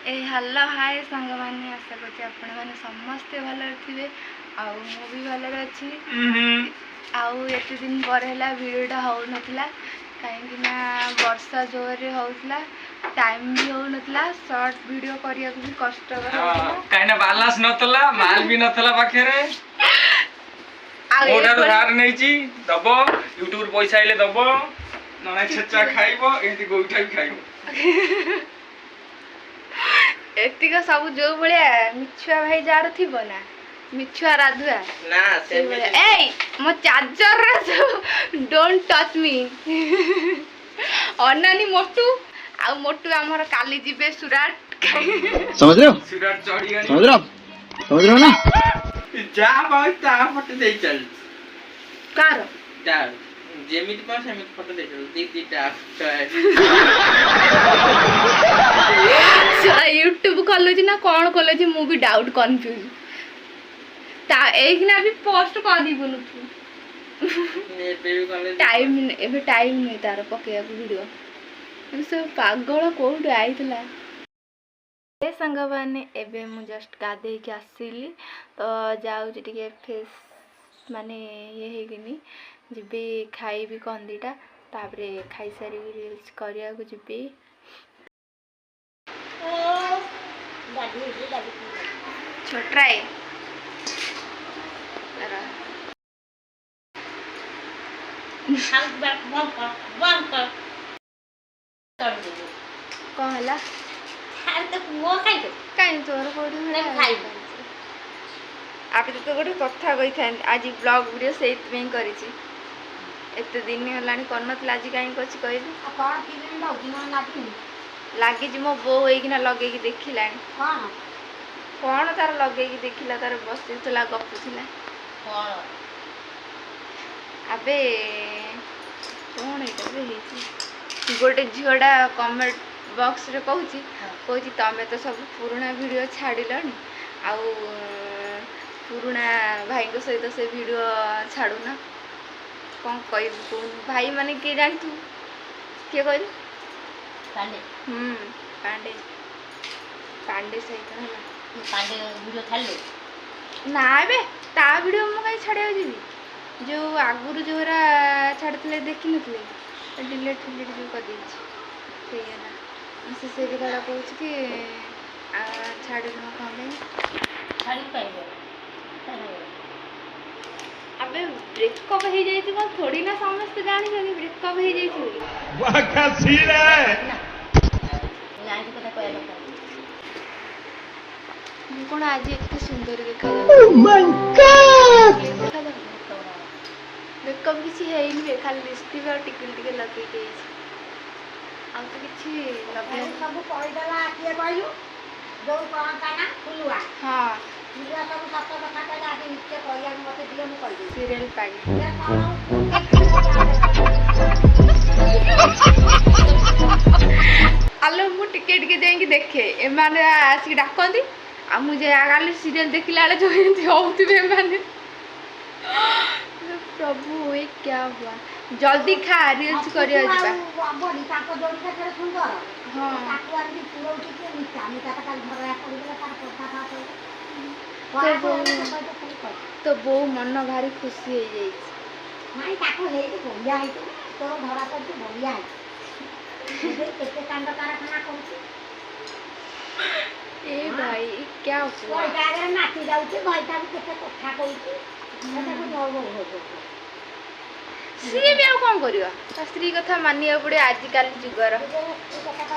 Hello hi सांग मैंने आशा करছি ଆପଣମାନେ ସମସ୍ତେ ଭଲରେ ଥିବେ ଆଉ ମୁଁ ବି ଭଲରେ ଅଛି। ଆଉ ଏତେ ଦିନ ପରେ ହେଲା ଭିଡ଼ିଓଟା ହେଉନଥିଲା କାହିଁକି ନା ବର୍ଷା ଜୋରରେ ହେଉଥିଲା, ଟାଇମ୍ ବି ହେଉନଥିଲା, ସର୍ଟ ଭିଡ଼ିଓ କରିବାକୁ ବି କଷ୍ଟକର ହେଉଥିଲା କାହିଁକି ନା ବାଲାନ୍ସ ନଥିଲା, ମାଲ ବି ନଥିଲା ପାଖରେ। ମୋଟା ଧାର ନେଇଛି ଦବ, ୟୁଟ୍ୟୁବ ପଇସା ଆଇଲେ ଦବ, ନନା ଛେଚା ଖାଇବ, ଏମିତି ଗୋଇଠା ବି ଖାଇବ। ଏତିକ ସବୁ ଯୋଉ ଭଳିଆ ମିଛୁଆ ଭାଇ ଯାହାର ଥିବ ନା, ମିଛୁଆ ରାଧୁଆ ନା ସେଇଭଳିଆ। ଏଇ ମୋ ଚାର୍ଜର ଡୋଣ୍ଟ ଟଚ୍ ମି। ଅନାନି ମୋଟୁ ଆଉ ମୋଟୁ ଆମର କାଲି ଯିବେ ସୁରାଟ। समझ रहे हो ସୁରାଟ ଚଢିଗଣି समझ रहे हो ना ଯାହା ପାଉଛି ତାହା ଫଟୋ ଦେଇ ଚାଲୁ। କାର ତା ଯେମିତି ପାଉ ସେମିତି ଫଟୋ ଦେଇ ଚାଲୁ। ଦିଟା यूट्यूब खोलुଛି ନା କଣ खोलୁଛି ମୁଁ ବି डाउट कंफ्यूज ता एइखना भी पोस्ट कर दीबनु तू टाइम एबे टाइम नहीं तार पकेया वीडियो से पागल कोड आइतला। ए संग माने एबे मु जस्ट गाधे के आसीली तो जाऊ टिके फेस माने ये हेगिनी जिबे खाइबी कंदीटा तापरे खाई सारी रील्स करिया को जिबे छोटराए कौन हला कहीं तोर कोडी आप तो गोटे कथा कही था आज ब्लॉग वीडियो से करी एते दिन हलानी करनथला आज काई कछि कहली लगी मो बो होइकिना लगे देखिला कौन तार लगे देखिला तार बसुला गपुला अबे कौन गोटे झीटा कमेंट बॉक्स रे कहूँ तमें तो सब पुराना वीडियो छाड़िलनी आउ पुराना भाई सहित से वीडियो छाड़ूना कौन कह भाई माने किए जानी तू किए कहलु पांडे पांडे पांडे सहित पांडे वीडियो छाड़ले ना बे ता वीडियो मु कहीं छाड़िया जीवी जो आगुरु जोरा छाड़ते देखी नथिले डिलीट फिलीट जो कर देछि सेना से कथा कहूँ कि छाड़ी न कौन छाड़ी पाइबो अबे ब्रेकअप हो जाई कौन थोड़ी ना समस्त जानी ब्रेकअप हो जाई वाह क्या सीन है लाइन कथा कहया दरकार कौन आज इतनी सुंदर देखा ब्रेकअप किसी है नहीं खाली लिपस्टिक और टिकल टिके लगे आ तो किसी लगे सब कहि देला किए कहलु जो कोन काना फुलुआ हां फुलुआ सब सत कथा कहला आके निचे कहया मते दियो मु कहि दे सीरियल पागी आलो मु टिके टिके जाई देखे ए माने आसी डाकंदी आ मुझे आगाली सीरियल देखिला जो होउतिबे माने प्रभु ये क्या हुआ जल्दी खा रील्स करिया जिबा बड़ी ताको जोड़ी के सुंदर हां ताको आदि पूरा उठी के नीचा नीचा का घर आ पड़ी गेला तार कथा तो बो मन भारी खुशी हो जाई नहीं ताको हे के बढ़िया है तो धरा पर बढ़िया है केते कांड कारखाना करछि ए भाई क्या हुआ भाईटा नाची जाउछि भाईटा केते कथा कहछि एटा को हो सी भी कौन कर स्त्री कथा मानिया पड़े आजिकल जुगर कथा